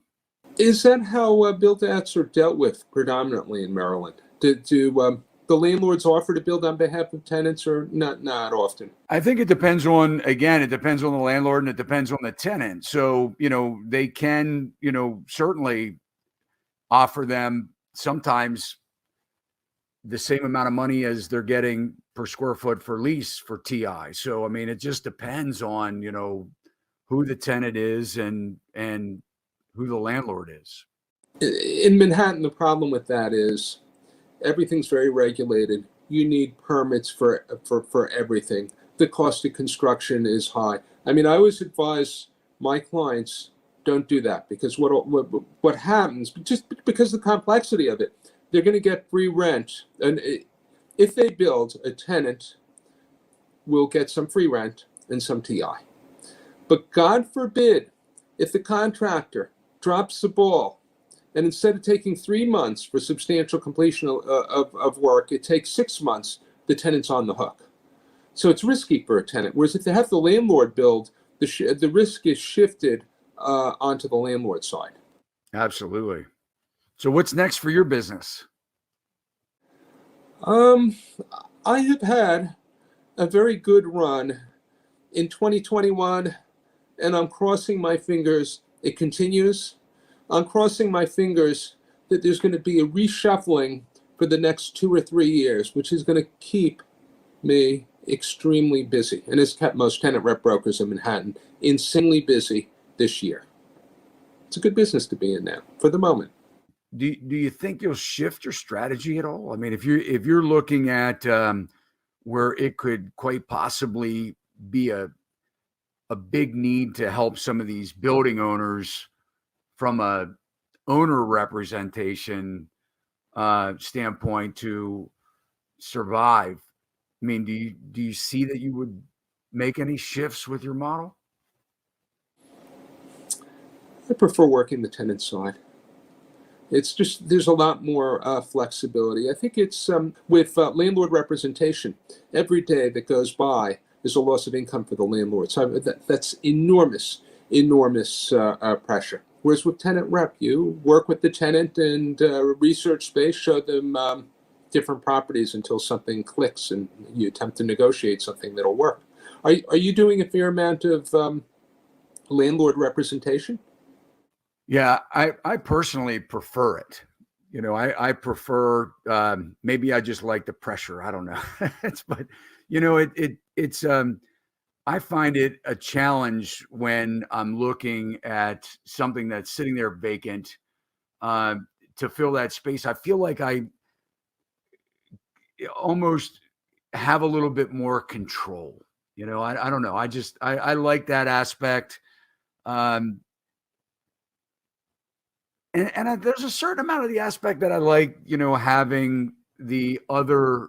Is that how build outs are dealt with predominantly in Maryland? Do the landlords offer to build on behalf of tenants, or not often? I think it depends on, again, it depends on the landlord and it depends on the tenant. So, they can, certainly offer them sometimes the same amount of money as they're getting per square foot for lease for TI. So, I mean, it just depends on, who the tenant is and who the landlord is. In Manhattan, the problem with that is everything's very regulated. You need permits for everything. The cost of construction is high. I mean, I always advise my clients, don't do that, because what happens, just because of the complexity of it, they're going to get free rent, and if they build, a tenant will get some free rent and some TI. But God forbid, if the contractor drops the ball, and instead of taking 3 months for substantial completion of work, it takes 6 months, the tenant's on the hook. So it's risky for a tenant. Whereas if they have the landlord build, the risk is shifted onto the landlord side. Absolutely. So what's next for your business? I have had a very good run in 2021, and I'm crossing my fingers it continues. I'm crossing my fingers that there's going to be a reshuffling for the next 2 or 3 years, which is going to keep me extremely busy, and has kept most tenant rep brokers in Manhattan insanely busy this year. It's a good business to be in now for the moment. Do you think you'll shift your strategy at all? I mean, if you're looking at where it could quite possibly be a big need to help some of these building owners from a owner representation standpoint to survive. I mean, do you see that you would make any shifts with your model? I prefer working the tenant side. It's just there's a lot more flexibility. I think it's with landlord representation. Every day that goes by is a loss of income for the landlord. So that's enormous pressure. Whereas with tenant rep, you work with the tenant and research space, show them different properties until something clicks, and you attempt to negotiate something that'll work. Are you doing a fair amount of landlord representation? Yeah, I personally prefer it. I prefer, maybe I just like the pressure. I don't know. But it's I find it a challenge when I'm looking at something that's sitting there vacant, to fill that space. I feel like I almost have a little bit more control. I don't know. I like that aspect. Um, and there's a certain amount of the aspect that I like, having the other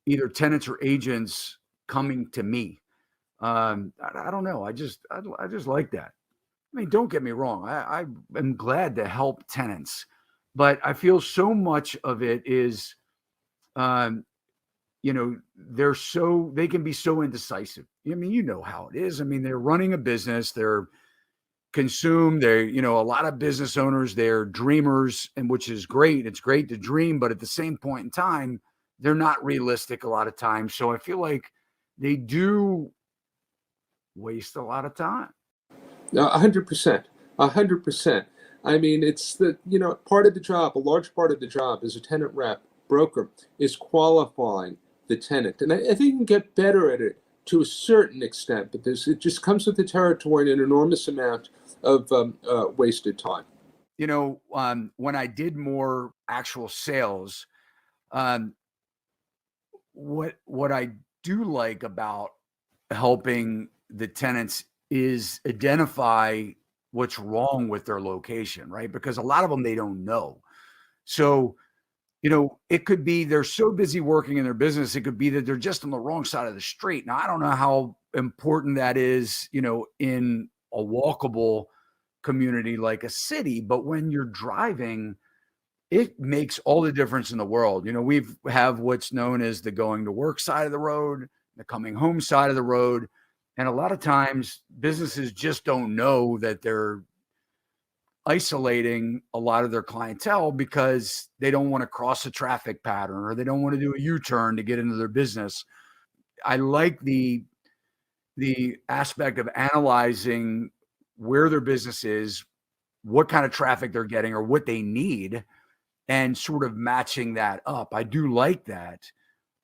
either tenants or agents coming to me. I don't know. I just like that. I mean, don't get me wrong. I am glad to help tenants, but I feel so much of it is, um, they can be so indecisive. I mean, you know how it is. I mean, they're running a business, they're consumed, a lot of business owners, they're dreamers, and which is great. It's great to dream, but at the same point in time, they're not realistic a lot of times. So I feel like they do waste a lot of time. 100%, 100%. I mean, it's part of the job. A large part of the job as a tenant rep broker is qualifying the tenant, and I think you can get better at it to a certain extent. But it just comes with the territory and an enormous amount of wasted time. When I did more actual sales, um, what I do like about helping the tenants is identify what's wrong with their location, right? Because a lot of them, they don't know. So, it could be they're so busy working in their business. It could be that they're just on the wrong side of the street. Now, I don't know how important that is, in a walkable community like a city, but when you're driving, it makes all the difference in the world. We have what's known as the going to work side of the road, the coming home side of the road. And a lot of times businesses just don't know that they're isolating a lot of their clientele because they don't want to cross a traffic pattern or they don't want to do a U-turn to get into their business. I like the aspect of analyzing where their business is, what kind of traffic they're getting or what they need, and sort of matching that up. I do like that.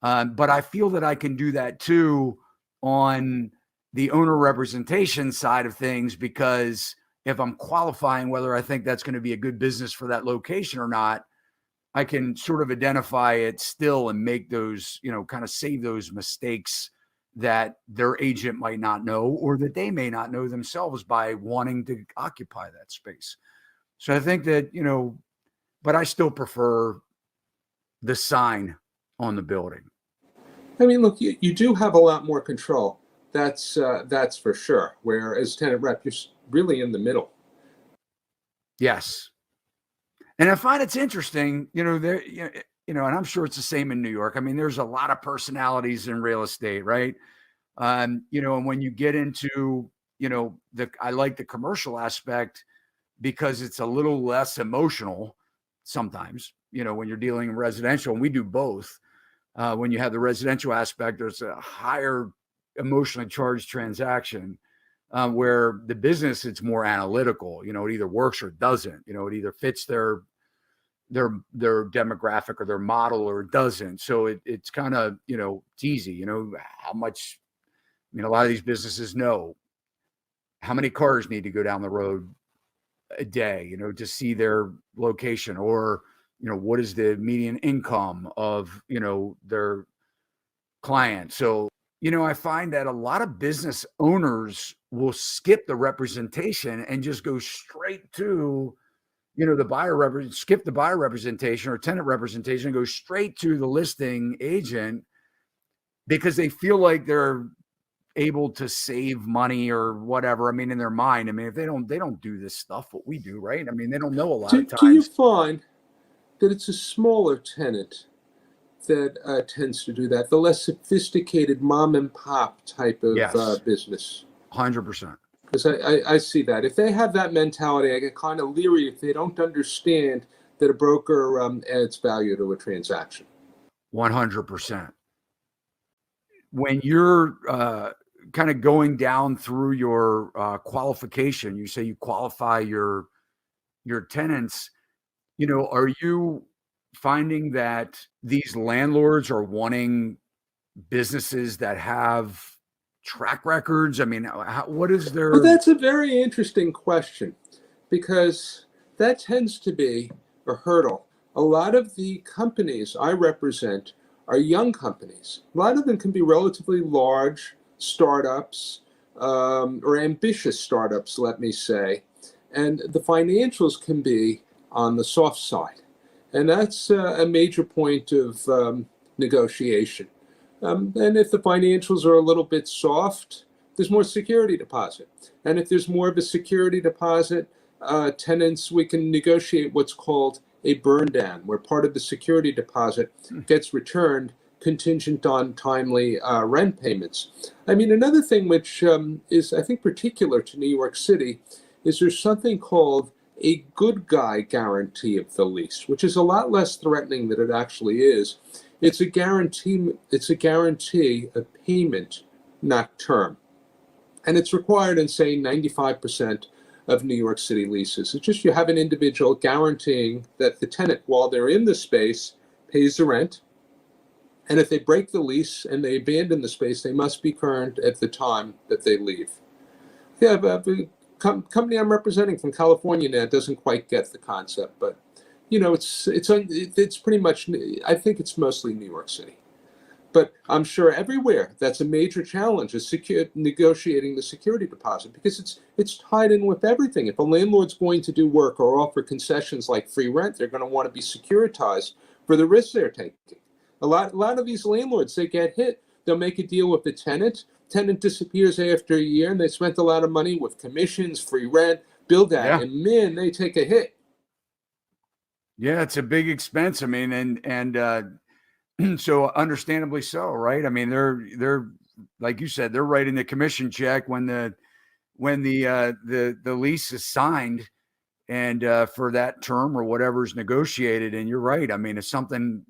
But I feel that I can do that too on the owner representation side of things, because if I'm qualifying whether I think that's going to be a good business for that location or not, I can sort of identify it still and make those, kind of save those mistakes that their agent might not know or that they may not know themselves by wanting to occupy that space. So I think that, but I still prefer the sign on the building. I mean, look, you do have a lot more control. That's for sure. Where as tenant rep, you're really in the middle. Yes. And I find it's interesting, there, and I'm sure it's the same in New York. I mean, there's a lot of personalities in real estate, right? And when you get into, I like the commercial aspect because it's a little less emotional sometimes, when you're dealing in residential, and we do both. When you have the residential aspect, there's a higher emotionally charged transaction, where the business, it's more analytical. It either works or doesn't. It either fits their demographic or their model or it doesn't. So it's kind of, it's easy, how much, a lot of these businesses know how many cars need to go down the road a day, to see their location, or, what is the median income of, their client. So, I find that a lot of business owners will skip the representation and just go straight to, skip the buyer representation or tenant representation and go straight to the listing agent because they feel like they're able to save money or whatever. I mean, in their mind, if they don't do this stuff, what we do, right? I mean, they don't know a lot of times. Do you find that it's a smaller tenant that tends to do that, the less sophisticated mom and pop type of business? 100%. Because I see that. If they have that mentality, I get kind of leery if they don't understand that a broker adds value to a transaction. 100%. When you're kind of going down through your qualification, you say you qualify your tenants, are you finding that these landlords are wanting businesses that have track records? I mean, what is their... Well, that's a very interesting question, because that tends to be a hurdle. A lot of the companies I represent are young companies. A lot of them can be relatively large startups, or ambitious startups, let me say. And the financials can be on the soft side. And that's a major point of negotiation. And if the financials are a little bit soft, there's more security deposit. And if there's more of a security deposit, tenants, we can negotiate what's called a burn down, where part of the security deposit gets returned contingent on timely rent payments. I mean, another thing which is, I think, particular to New York City is there's something called a good guy guarantee of the lease, which is a lot less threatening than it actually is. It's a guarantee of payment, not term. And it's required in, say, 95% of New York City leases. It's just you have an individual guaranteeing that the tenant, while they're in the space, pays the rent. And if they break the lease and they abandon the space, they must be current at the time that they leave. Yeah, the company I'm representing from California now doesn't quite get the concept, but it's pretty much, I think it's mostly New York City. But I'm sure everywhere that's a major challenge is negotiating the security deposit, because it's tied in with everything. If a landlord's going to do work or offer concessions like free rent, they're going to want to be securitized for the risks they're taking. A lot of these landlords, they get hit. They'll make a deal with the tenant. Tenant disappears after a year, and they spent a lot of money with commissions, free rent, build out, and man, they take a hit. Yeah, it's a big expense. I mean, and so understandably so, right? I mean, they're like you said, they're writing the commission check when the lease is signed, and for that term or whatever's negotiated. And you're right. I mean, if something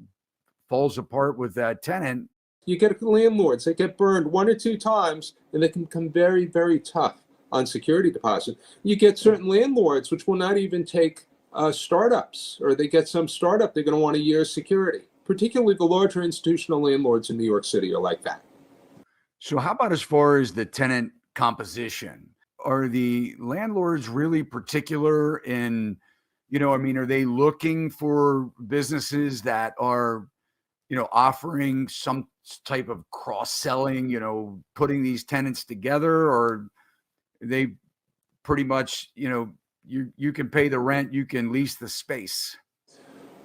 falls apart with that tenant, You get landlords that get burned one or two times, and they can become very, very tough on security deposit. You get certain landlords which will not even take startups, or they get some startup, they're going to want a year's security. Particularly the larger institutional landlords in New York City are like that. so how about as far as the tenant composition? Are the landlords really particular in, I mean, are they looking for businesses that are, offering some type of cross-selling, putting these tenants together, or they pretty much, you can pay the rent, you can lease the space?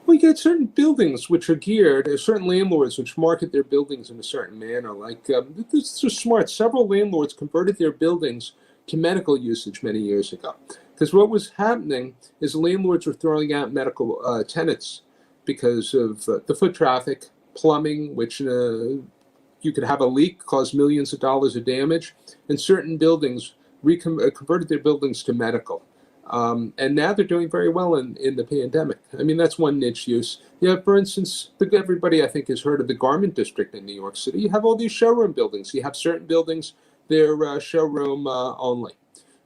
Well, you get certain buildings which are geared, there's certain landlords which market their buildings in a certain manner. Like, this is smart. Several landlords converted their buildings to medical usage many years ago. Because what was happening is landlords were throwing out medical tenants because of the foot traffic, plumbing, which you could have a leak, cause millions of dollars of damage, and certain buildings converted their buildings to medical. And now they're doing very well in the pandemic. I mean, that's one niche use. You have, for instance, everybody I think has heard of the garment district in New York City. You have all these showroom buildings. You have certain buildings, they're showroom only.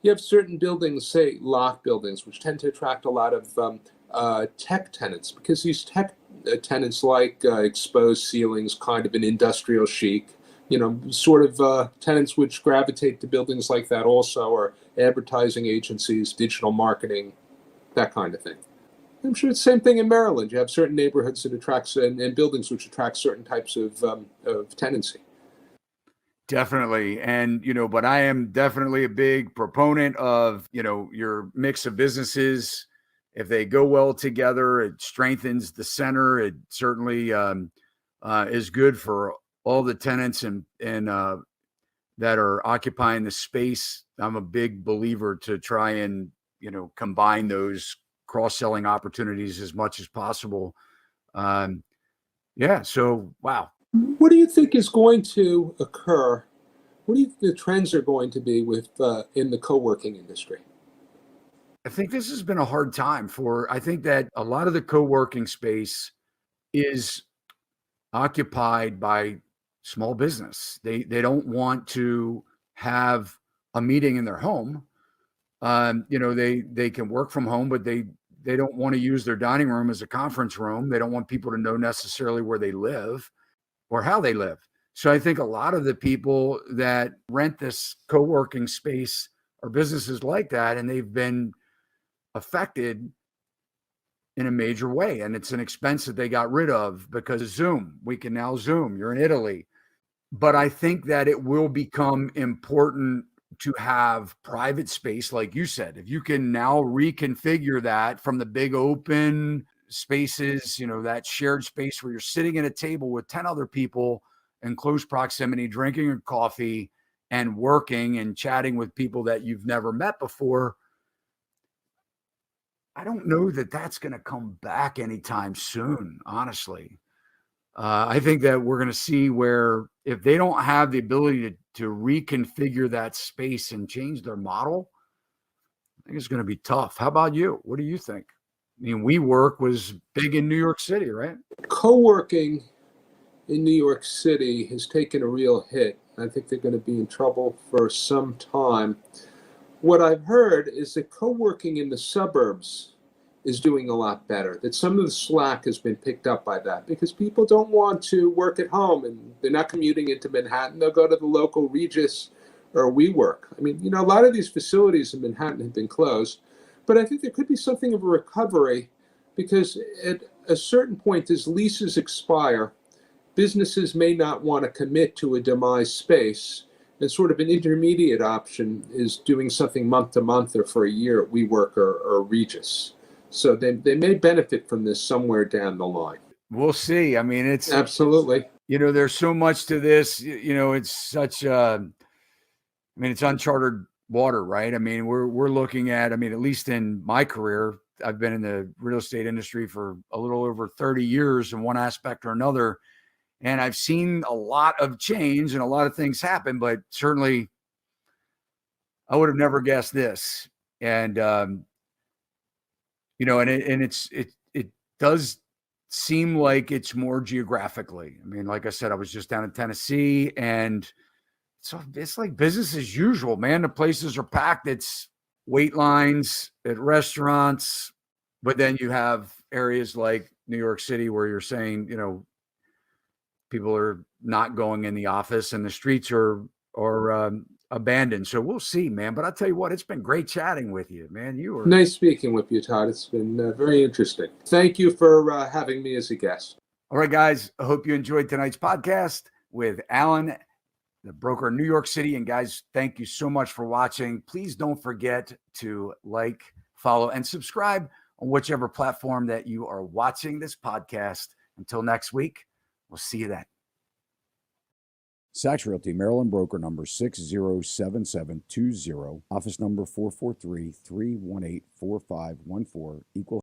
You have certain buildings, say loft buildings, which tend to attract a lot of tech tenants, because these tech tenants like exposed ceilings, kind of an industrial chic, sort of tenants which gravitate to buildings like that also are advertising agencies, digital marketing, that kind of thing. I'm sure it's the same thing in Maryland. You have certain neighborhoods that attracts and buildings which attract certain types of tenancy. Definitely. And, but I am definitely a big proponent of, your mix of businesses. If they go well together, it strengthens the center. It certainly is good for all the tenants and that are occupying the space. I'm a big believer to try and, combine those cross-selling opportunities as much as possible. Yeah. So, wow. What do you think is going to occur? What do you think the trends are going to be with in the co-working industry? I think this has been a hard time I think that a lot of the co-working space is occupied by small business. They don't want to have a meeting in their home. They can work from home, but they don't want to use their dining room as a conference room. They don't want people to know necessarily where they live or how they live. So I think a lot of the people that rent this co-working space are businesses like that, and they've been affected in a major way. And it's an expense that they got rid of because of Zoom. We can now Zoom. You're in Italy. But I think that it will become important to have private space, like you said. If you can now reconfigure that from the big open spaces, that shared space where you're sitting at a table with 10 other people in close proximity, drinking a coffee and working and chatting with people that you've never met before, I don't know that that's going to come back anytime soon, honestly. I think that we're going to see where if they don't have the ability to reconfigure that space and change their model, I think it's going to be tough. How about you? What do you think? I mean, WeWork was big in New York City, right? Co-working in New York City has taken a real hit. I think they're going to be in trouble for some time. What I've heard is that co-working in the suburbs is doing a lot better, that some of the slack has been picked up by that because people don't want to work at home and they're not commuting into Manhattan. They'll go to the local Regis or WeWork. I mean, a lot of these facilities in Manhattan have been closed, but I think there could be something of a recovery because at a certain point as leases expire, businesses may not want to commit to a demise space. And sort of an intermediate option is doing something month to month or for a year at WeWork or Regis. So they may benefit from this somewhere down the line. We'll see. I mean, it's absolutely, there's so much to this, it's such, it's uncharted water, right? I mean, we're looking at, at least in my career, I've been in the real estate industry for a little over 30 years in one aspect or another. And I've seen a lot of change and a lot of things happen, but certainly I would have never guessed this. And, you know, and it does seem like it's more geographically. I mean, like I said, I was just down in Tennessee, and so it's like business as usual, man. The places are packed. It's wait lines at restaurants, but then you have areas like New York City where you're saying, you know, people are not going in the office and the streets are abandoned. So we'll see, man. But I'll tell you what, it's been great chatting with you, man. You were Nice speaking with you, Todd. It's been very interesting. Thank you for having me as a guest. all right, guys. I hope you enjoyed tonight's podcast with Alan, the broker in New York City. And guys, thank you so much for watching. Please don't forget to like, follow, and subscribe on whichever platform that you are watching this podcast. Until next week, we'll see you then. Sachs Realty, Maryland broker number 607720, office number 443-318-4514, equal